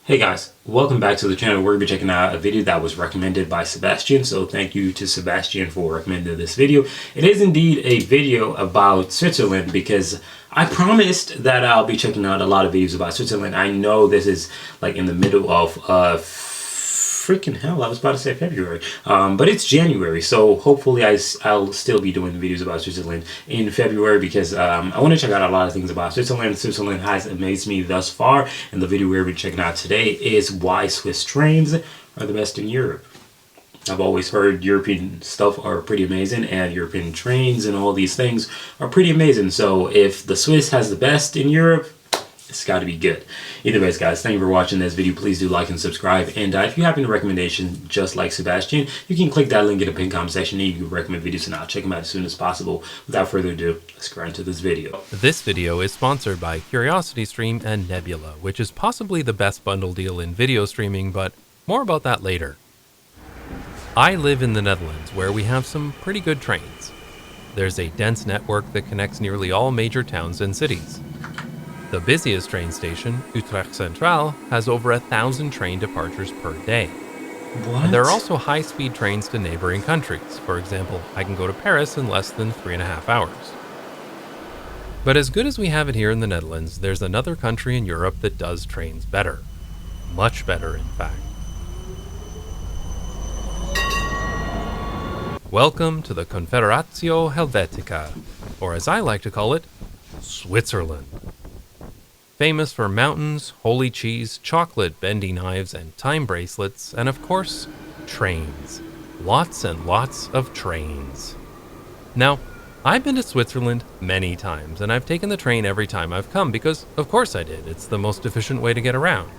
Hey guys, welcome back to the channel. We're going to be checking out a video that was recommended by Sebastian. So thank you to Sebastian for recommending this video. It is indeed a video about Switzerland because I promised that I'll be checking out a lot of videos about Switzerland. I know this is like in the middle of freaking hell, I was about to say February, but it's January, so hopefully I'll still be doing videos about Switzerland in February because I want to check out a lot of things about Switzerland. Switzerland has amazed me thus far, and the video we're checking out today is why Swiss trains are the best in Europe. I've always heard European stuff are pretty amazing, and European trains and all these things are pretty amazing, so if the Swiss has the best in Europe, it's got to be good. Either ways, guys, thank you for watching this video. Please do like and subscribe. And if you have any recommendation, just like Sebastian, you can click that link in the pinned comment section and you can recommend videos and I'll check them out as soon as possible. Without further ado, let's go into this video. This video is sponsored by CuriosityStream and Nebula, which is possibly the best bundle deal in video streaming, but more about that later. I live in the Netherlands, where we have some pretty good trains. There's a dense network that connects nearly all major towns and cities. The busiest train station, Utrecht Centraal, has over 1,000 train departures per day. What? And there are also high-speed trains to neighboring countries. For example, I can go to Paris in less than 3.5 hours. But as good as we have it here in the Netherlands, there's another country in Europe that does trains better. Much better, in fact. Welcome to the Confederatio Helvetica, or as I like to call it, Switzerland. Famous for mountains, holy cheese, chocolate, bendy knives, and time bracelets, and of course, trains. Lots and lots of trains. Now, I've been to Switzerland many times, and I've taken the train every time I've come because, of course I did. It's the most efficient way to get around.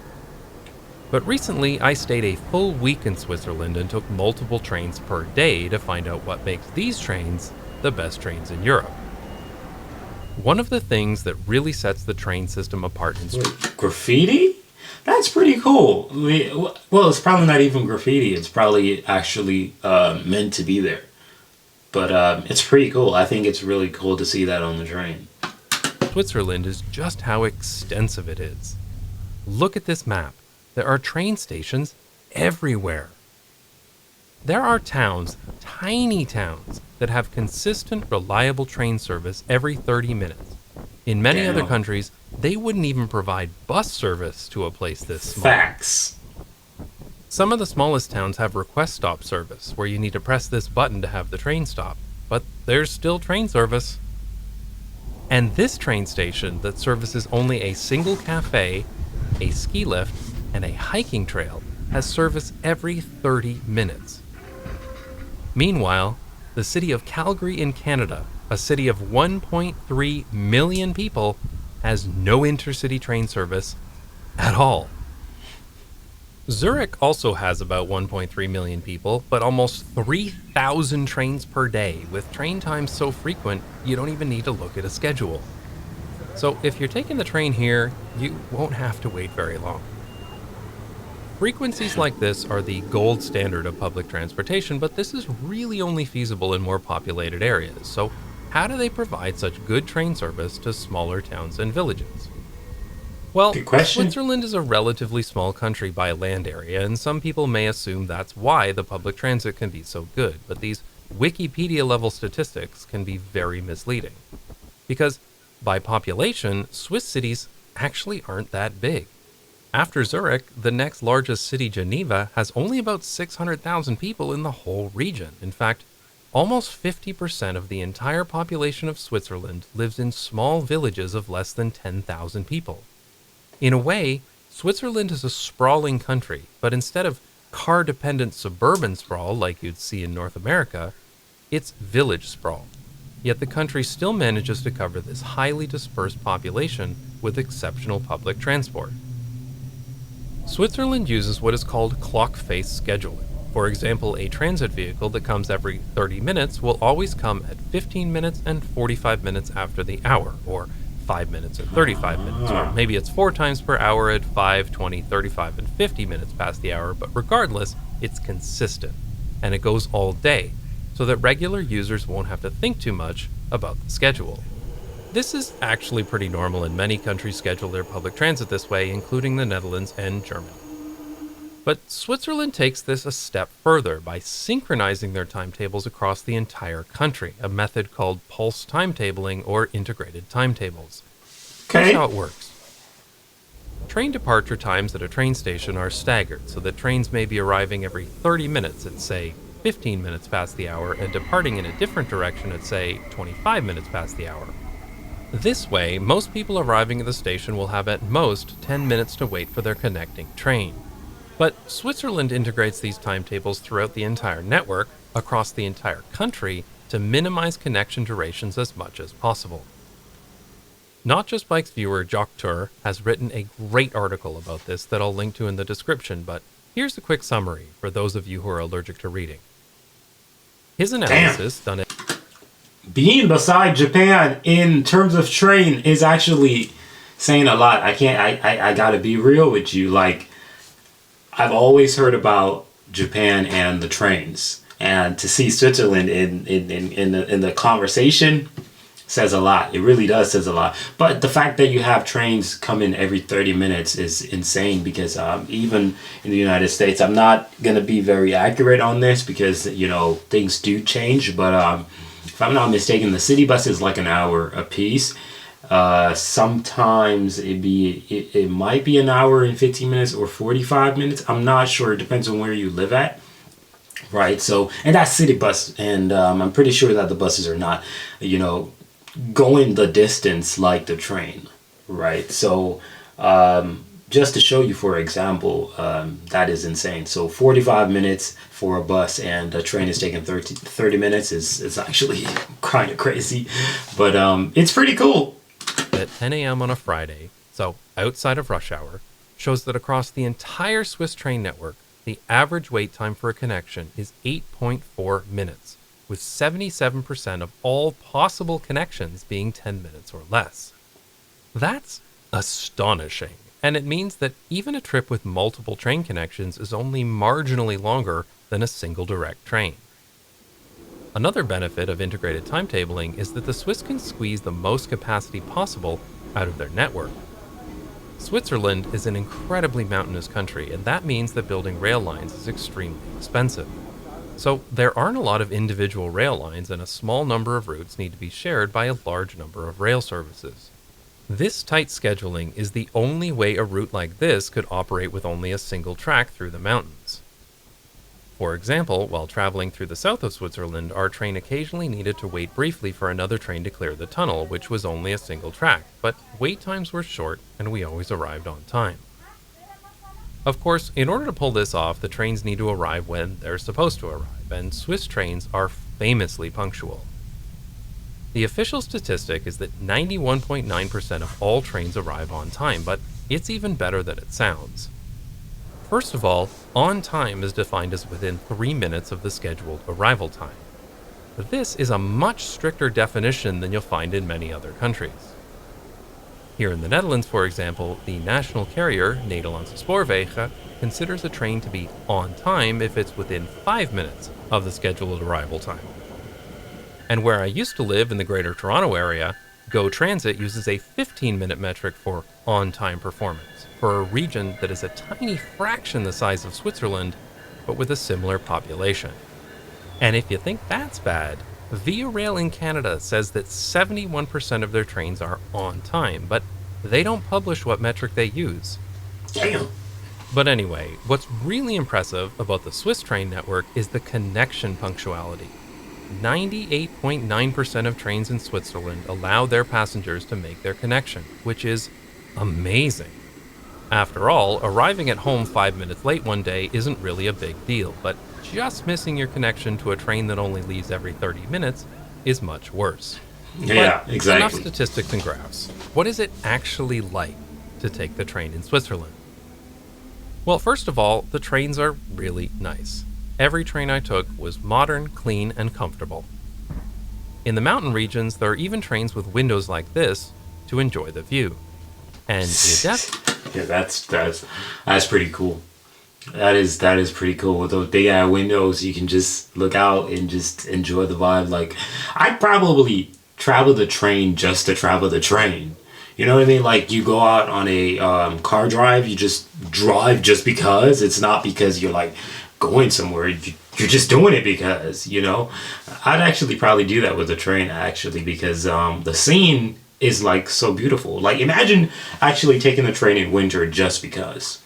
But recently, I stayed a full week in Switzerland and took multiple trains per day to find out what makes these trains the best trains in Europe. One of the things that really sets the train system apart in Switzerland. Graffiti? That's pretty cool. Well, it's probably not even graffiti. It's probably actually meant to be there. But it's pretty cool. I think it's really cool to see that on the train. Switzerland is just how extensive it is. Look at this map. There are train stations everywhere. There are towns, tiny towns, that have consistent, reliable train service every 30 minutes. In many other countries, they wouldn't even provide bus service to a place this small. Facts. Some of the smallest towns have request stop service, where you need to press this button to have the train stop, but there's still train service. And this train station that services only a single cafe, a ski lift, and a hiking trail has service every 30 minutes. Meanwhile, the city of Calgary in Canada, a city of 1.3 million people, has no intercity train service at all. Zurich also has about 1.3 million people, but almost 3,000 trains per day, with train times so frequent you don't even need to look at a schedule. So if you're taking the train here, you won't have to wait very long. Frequencies like this are the gold standard of public transportation, but this is really only feasible in more populated areas. So how do they provide such good train service to smaller towns and villages? Well, Switzerland is a relatively small country by land area, and some people may assume that's why the public transit can be so good, but these Wikipedia-level statistics can be very misleading. Because by population, Swiss cities actually aren't that big. After Zurich, the next largest city, Geneva, has only about 600,000 people in the whole region. In fact, almost 50% of the entire population of Switzerland lives in small villages of less than 10,000 people. In a way, Switzerland is a sprawling country, but instead of car-dependent suburban sprawl like you'd see in North America, it's village sprawl. Yet the country still manages to cover this highly dispersed population with exceptional public transport. Switzerland uses what is called clock-face scheduling. For example, a transit vehicle that comes every 30 minutes will always come at 15 minutes and 45 minutes after the hour, or 5 minutes and 35 minutes, or maybe it's 4 times per hour at 5, 20, 35, and 50 minutes past the hour, but regardless, it's consistent, and it goes all day, so that regular users won't have to think too much about the schedule. This is actually pretty normal, and many countries schedule their public transit this way, including the Netherlands and Germany. But Switzerland takes this a step further by synchronizing their timetables across the entire country, a method called pulse timetabling or integrated timetables. Here's Okay. how it works. Train departure times at a train station are staggered so that trains may be arriving every 30 minutes at, say, 15 minutes past the hour and departing in a different direction at, say, 25 minutes past the hour. This way, most people arriving at the station will have at most 10 minutes to wait for their connecting train. But Switzerland integrates these timetables throughout the entire network, across the entire country, to minimize connection durations as much as possible. Not Just Bike's viewer Jock Tur has written a great article about this that I'll link to in the description, but here's a quick summary for those of you who are allergic to reading. His analysis, done at Being beside Japan in terms of train is actually saying a lot. I gotta be real with you. Like, I've always heard about Japan and the trains, and to see Switzerland in the conversation says a lot. It really does says a lot. But the fact that you have trains come in every 30 minutes is insane, because even in the United States, I'm not gonna be very accurate on this because things do change. But if I'm not mistaken, the city bus is like an hour a piece. Sometimes it might be an hour and 15 minutes or 45 minutes. I'm not sure. It depends on where you live at. Right. So, and that's city bus. And I'm pretty sure that the buses are not, going the distance like the train. Right. So, just to show you, for example, that is insane. So 45 minutes for a bus and a train is taking 30 minutes is actually kind of crazy. But it's pretty cool. at 10 a.m. on a Friday, so outside of rush hour, shows that across the entire Swiss train network, the average wait time for a connection is 8.4 minutes, with 77% of all possible connections being 10 minutes or less. That's astonishing, and it means that even a trip with multiple train connections is only marginally longer than a single direct train. Another benefit of integrated timetabling is that the Swiss can squeeze the most capacity possible out of their network. Switzerland is an incredibly mountainous country, and that means that building rail lines is extremely expensive. So there aren't a lot of individual rail lines, and a small number of routes need to be shared by a large number of rail services. This tight scheduling is the only way a route like this could operate with only a single track through the mountains. For example, while traveling through the south of Switzerland, our train occasionally needed to wait briefly for another train to clear the tunnel, which was only a single track, but wait times were short and we always arrived on time. Of course, in order to pull this off, the trains need to arrive when they're supposed to arrive, and Swiss trains are famously punctual. The official statistic is that 91.9% of all trains arrive on time, but it's even better than it sounds. First of all, on time is defined as within 3 minutes of the scheduled arrival time. This is a much stricter definition than you'll find in many other countries. Here in the Netherlands, for example, the national carrier, Nederlandse Spoorwegen, considers a train to be on time if it's within 5 minutes of the scheduled arrival time. And where I used to live in the Greater Toronto area, Go Transit uses a 15-minute metric for on-time performance for a region that is a tiny fraction the size of Switzerland, but with a similar population. And if you think that's bad, Via Rail in Canada says that 71% of their trains are on time, but they don't publish what metric they use. Damn. But anyway, what's really impressive about the Swiss train network is the connection punctuality. 98.9% of trains in Switzerland allow their passengers to make their connection, which is amazing. After all, arriving at home 5 minutes late one day isn't really a big deal, but just missing your connection to a train that only leaves every 30 minutes is much worse. Yeah, But exactly. enough statistics and graphs. What is it actually like to take the train in Switzerland? Well, first of all, the trains are really nice. Every train I took was modern, clean, and comfortable. In the mountain regions, there are even trains with windows like this to enjoy the view. And Yeah, that's pretty cool. That is pretty cool. With those big ass windows, you can just look out and just enjoy the vibe. Like, I'd probably travel the train just to travel the train. You know what I mean? Like you go out on a car drive, you just drive just because. It's not because you're like going somewhere. You're just doing it because, you know. I'd actually probably do that with a train actually because the scene is like so beautiful. Like imagine actually taking the train in winter just because.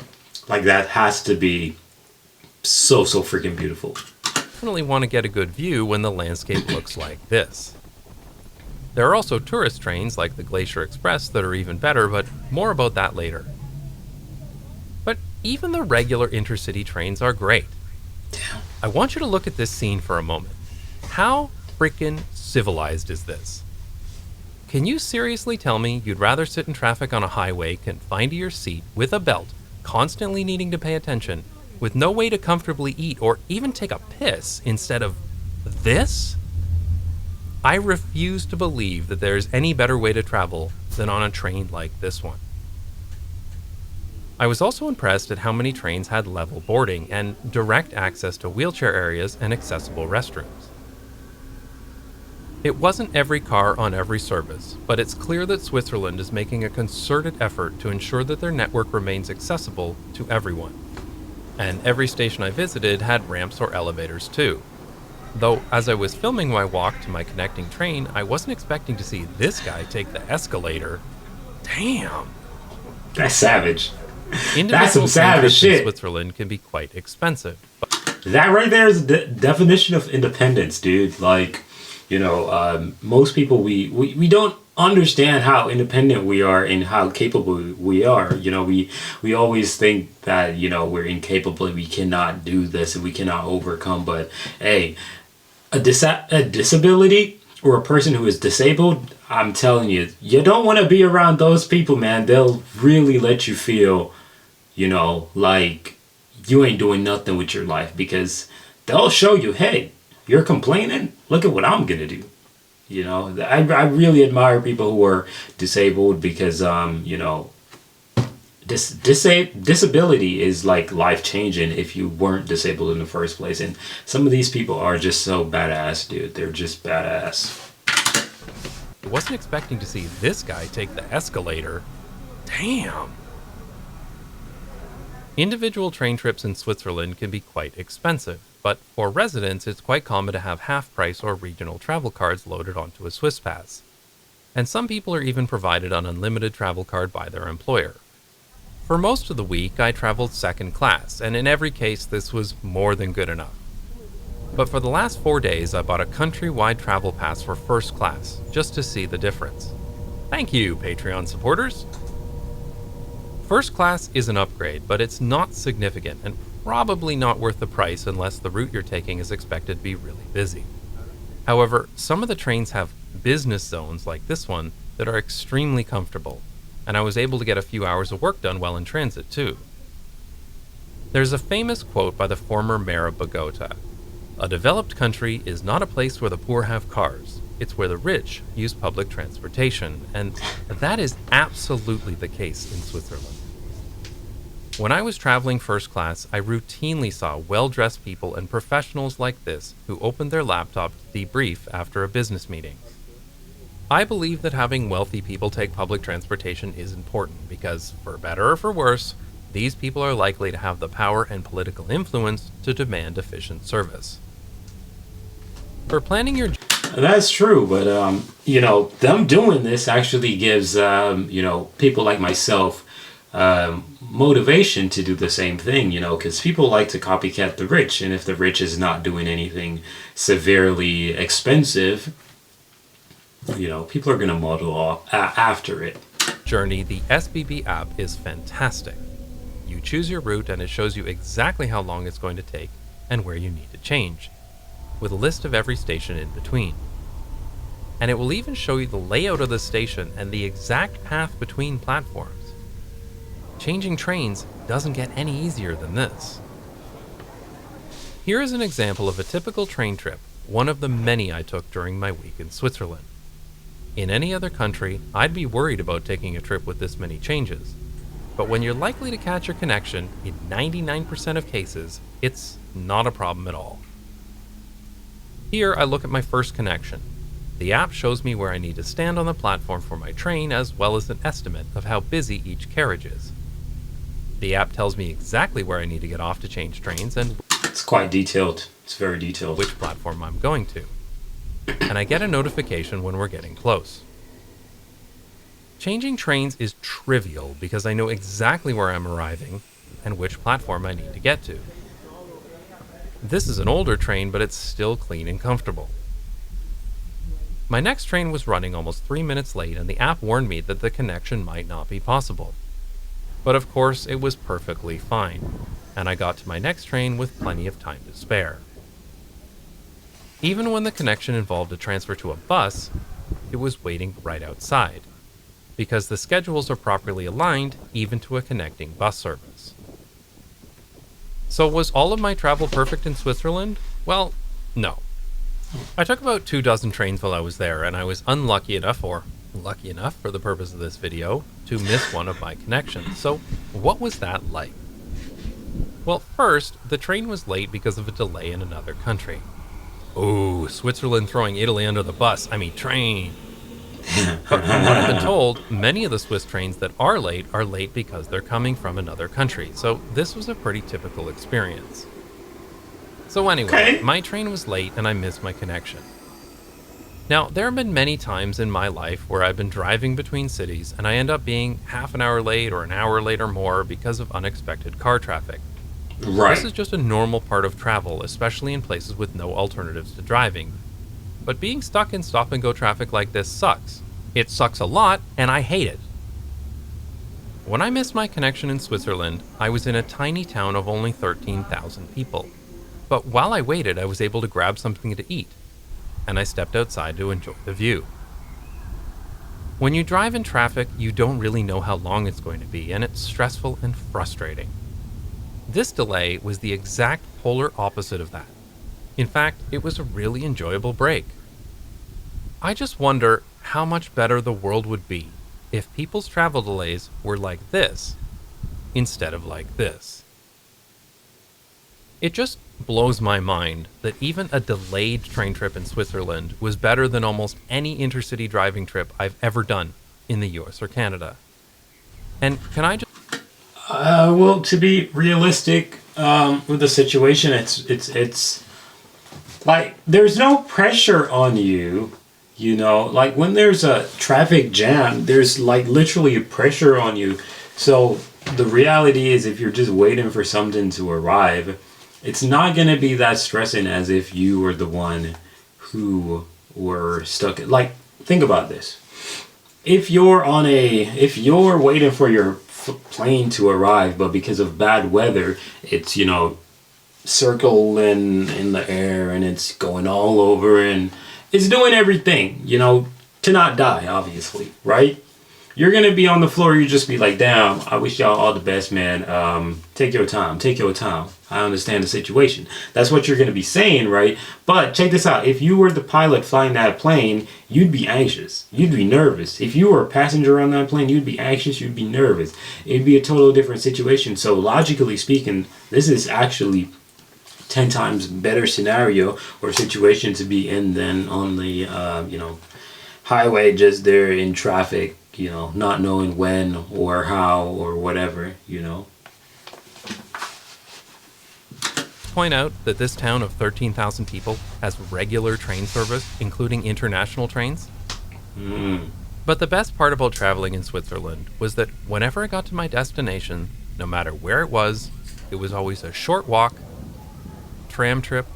Like that has to be so freaking beautiful. Definitely want to get a good view when the landscape looks like this. There are also tourist trains like the Glacier Express that are even better, but more about that later. But even the regular intercity trains are great. Damn. I want you to look at this scene for a moment. How freaking civilized is this? Can you seriously tell me you'd rather sit in traffic on a highway confined to your seat with a belt, constantly needing to pay attention, with no way to comfortably eat or even take a piss instead of this? I refuse to believe that there is any better way to travel than on a train like this one. I was also impressed at how many trains had level boarding and direct access to wheelchair areas and accessible restrooms. It wasn't every car on every service, but it's clear that Switzerland is making a concerted effort to ensure that their network remains accessible to everyone. And every station I visited had ramps or elevators too. Though, as I was filming my walk to my connecting train, I wasn't expecting to see this guy take the escalator. Damn! That's savage. Individual That's some savage trips in shit. Switzerland can be quite expensive. That right there is the definition of independence, dude. Like, you know, most people, we don't understand how independent we are and how capable we are. You know, we always think that, you know, we're incapable, we cannot do this and we cannot overcome. But hey, a disability or a person who is disabled, I'm telling you, you don't want to be around those people, man. They'll really let you feel, you know, like you ain't doing nothing with your life because they'll show you, hey, you're complaining? Look at what I'm going to do. You know, I really admire people who are disabled because, you know, disability is like life-changing if you weren't disabled in the first place. And some of these people are just so badass, dude. They're just badass. I wasn't expecting to see this guy take the escalator. Damn! Individual train trips in Switzerland can be quite expensive, but for residents it's quite common to have half-price or regional travel cards loaded onto a Swiss Pass. And some people are even provided an unlimited travel card by their employer. For most of the week, I traveled second class, and in every case this was more than good enough. But for the last 4 days, I bought a countrywide travel pass for first class, just to see the difference. Thank you, Patreon supporters! First class is an upgrade, but it's not significant and probably not worth the price unless the route you're taking is expected to be really busy. However, some of the trains have business zones like this one that are extremely comfortable, and I was able to get a few hours of work done while in transit too. There's a famous quote by the former mayor of Bogota: "A developed country is not a place where the poor have cars, it's where the rich use public transportation," and that is absolutely the case in Switzerland. When I was traveling first class, I routinely saw well-dressed people and professionals like this who opened their laptop to debrief after a business meeting. I believe that having wealthy people take public transportation is important because, for better or for worse, these people are likely to have the power and political influence to demand efficient service. For planning your... That's true, but you know, them doing this actually gives you know, people like myself motivation to do the same thing, you know, because people like to copycat the rich, and if the rich is not doing anything severely expensive, you know, people are going to model off after it. Journey, the SBB app is fantastic. You choose your route and it shows you exactly how long it's going to take and where you need to change, with a list of every station in between. And it will even show you the layout of the station and the exact path between platforms. Changing trains doesn't get any easier than this. Here is an example of a typical train trip, one of the many I took during my week in Switzerland. In any other country, I'd be worried about taking a trip with this many changes. But when you're likely to catch your connection, in 99% of cases, it's not a problem at all. Here I look at my first connection. The app shows me where I need to stand on the platform for my train, as well as an estimate of how busy each carriage is. The app tells me exactly where I need to get off to change trains and It's quite detailed. It's very detailed. which platform I'm going to. And I get a notification when we're getting close. Changing trains is trivial because I know exactly where I'm arriving and which platform I need to get to. This is an older train, but it's still clean and comfortable. My next train was running almost 3 minutes late, and the app warned me that the connection might not be possible. But of course, it was perfectly fine, and I got to my next train with plenty of time to spare. Even when the connection involved a transfer to a bus, it was waiting right outside, because the schedules are properly aligned even to a connecting bus service. So was all of my travel perfect in Switzerland? Well, no. I took about 24 trains while I was there, and I was unlucky enough, or lucky enough for the purpose of this video, to miss one of my connections. So what was that like? Well, first, the train was late because of a delay in another country. Ooh, Switzerland throwing Italy under the bus. I mean, train. But from what I've been told, many of the Swiss trains that are late because they're coming from another country. So this was a pretty typical experience. So anyway, Okay. My train was late and I missed my connection. Now, there have been many times in my life where I've been driving between cities and I end up being half an hour late or an hour late or more because of unexpected car traffic. Right. This is just a normal part of travel, especially in places with no alternatives to driving. But being stuck in stop-and-go traffic like this sucks. It sucks a lot, and I hate it. When I missed my connection in Switzerland, I was in a tiny town of only 13,000 people. But while I waited, I was able to grab something to eat, and I stepped outside to enjoy the view. When you drive in traffic, you don't really know how long it's going to be, and it's stressful and frustrating. This delay was the exact polar opposite of that. In fact, it was a really enjoyable break. I just wonder how much better the world would be if people's travel delays were like this instead of like this. It just blows my mind that even a delayed train trip in Switzerland was better than almost any intercity driving trip I've ever done in the US or Canada. And can I just Well, to be realistic with the situation, it's like there's no pressure on you, you know. Like when there's a traffic jam, there's like literally pressure on you. So the reality is, if you're just waiting for something to arrive, it's not gonna be that stressing as if you were the one who were stuck. Like, think about this: if you're waiting for your plane to arrive, but because of bad weather, it's, you know, circling in the air and it's going all over and it's doing everything, you know, to not die, obviously, right? You're gonna be on the floor, you just be like, damn, I wish y'all all the best, man. Take your time, take your time. I understand the situation. That's what you're gonna be saying, right? But check this out. If you were the pilot flying that plane, you'd be anxious. You'd be nervous. If you were a passenger on that plane, you'd be anxious, you'd be nervous. It'd be a total different situation. So logically speaking, this is actually 10 times better scenario or situation to be in than on the, you know, highway, just there in traffic, you know, not knowing when or how or whatever, you know. point out that this town of 13,000 people has regular train service, including international trains? But the best part about traveling in Switzerland was that whenever I got to my destination, no matter where it was always a short walk, tram trip,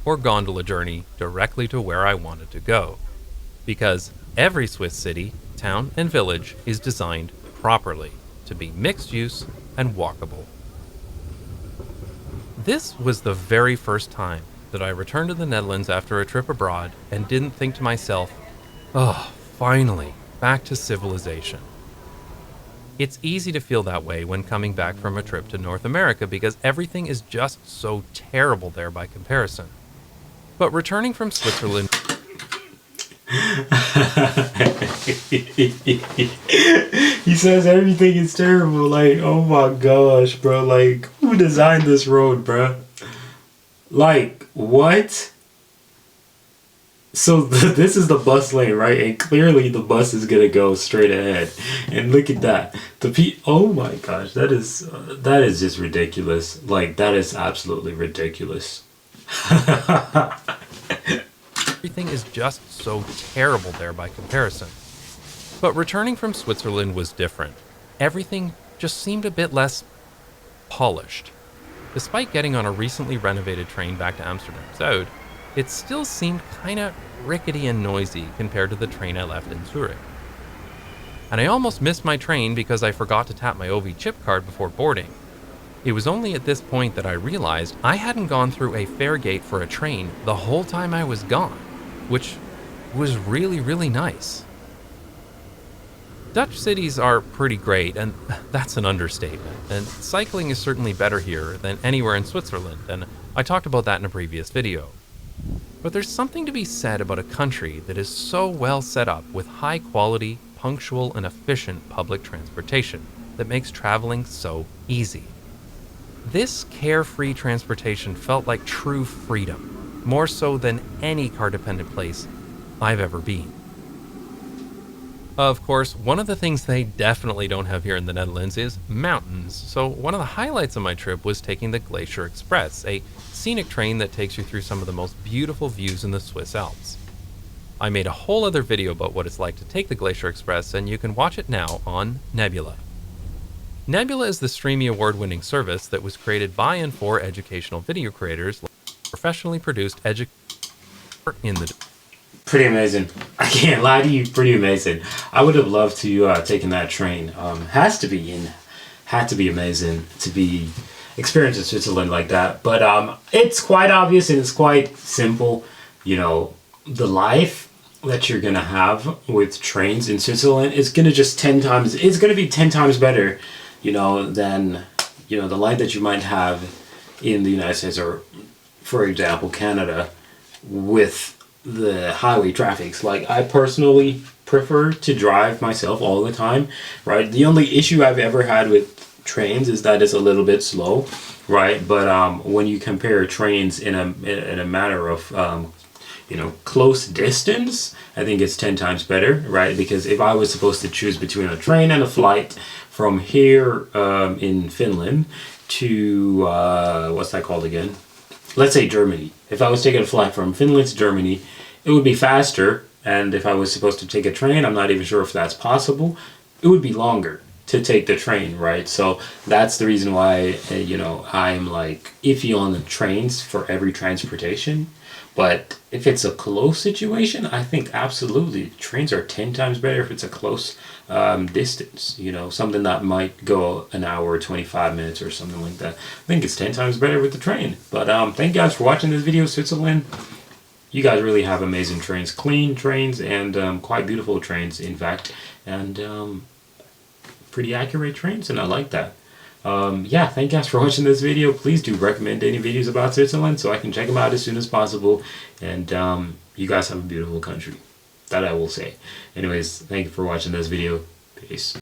or gondola journey directly to where I wanted to go. Because every Swiss city, town, and village is designed properly to be mixed use and walkable. This was the very first time that I returned to the Netherlands after a trip abroad and didn't think to myself, oh, finally, back to civilization. It's easy to feel that way when coming back from a trip to North America because everything is just so terrible there by comparison. But returning from Switzerland... He says everything is terrible. Like, oh my gosh, bro. Like, who designed this road, bro? Like, what? So this is the bus lane, right? And clearly the bus is gonna go straight ahead. And look at that. Oh my gosh, that is just ridiculous. Like that is absolutely ridiculous. Everything is just so terrible there by comparison. But returning from Switzerland was different. Everything just seemed a bit less polished. Despite getting on a recently renovated train back to Amsterdam Zuid, it still seemed kinda rickety and noisy compared to the train I left in Zurich. And I almost missed my train because I forgot to tap my OV chip card before boarding. It was only at this point that I realized I hadn't gone through a fare gate for a train the whole time I was gone, which was really, really nice. Dutch cities are pretty great, and that's an understatement, and cycling is certainly better here than anywhere in Switzerland, and I talked about that in a previous video. But there's something to be said about a country that is so well set up with high quality, punctual, and efficient public transportation that makes traveling so easy. This carefree transportation felt like true freedom, more so than any car-dependent place I've ever been. Of course, one of the things they definitely don't have here in the Netherlands is mountains, so one of the highlights of my trip was taking the Glacier Express, a scenic train that takes you through some of the most beautiful views in the Swiss Alps. I made a whole other video about what it's like to take the Glacier Express, and you can watch it now on Nebula. Nebula is the Streamy award-winning service that was created by and for educational video creators, professionally produced in the... Pretty amazing. I can't lie to you, pretty amazing. I would have loved to taken that train. Had to be amazing to be experiencing Switzerland like that. But it's quite obvious and it's quite simple. You know, the life that you're gonna have with trains in Switzerland is gonna just 10 times. It's gonna be 10 times better, you know, than the life that you might have in the United States or, for example, Canada with the highway traffics. Like, I personally prefer to drive myself all the time, right? The only issue I've ever had with trains is that it's a little bit slow, right? But when you compare trains in a matter of close distance, I think it's 10 times better, right? Because if I was supposed to choose between a train and a flight from here in Finland to what's that called again? Let's say Germany. If I was taking a flight from Finland to Germany, it would be faster. And if I was supposed to take a train, I'm not even sure if that's possible, it would be longer to take the train, right? So that's the reason why, I'm like iffy on the trains for every transportation. But if it's a close situation, I think absolutely trains are 10 times better if it's a close distance, something that might go an hour, 25 minutes or something like that. I think it's 10 times better with the train. But thank you guys for watching this video. Switzerland, you guys really have amazing trains, clean trains, and quite beautiful trains, in fact, and pretty accurate trains, and I like that. Yeah, thank you guys for watching this video. Please do recommend any videos about Switzerland so I can check them out as soon as possible. And you guys have a beautiful country. That I will say. Anyways, thank you for watching this video. Peace.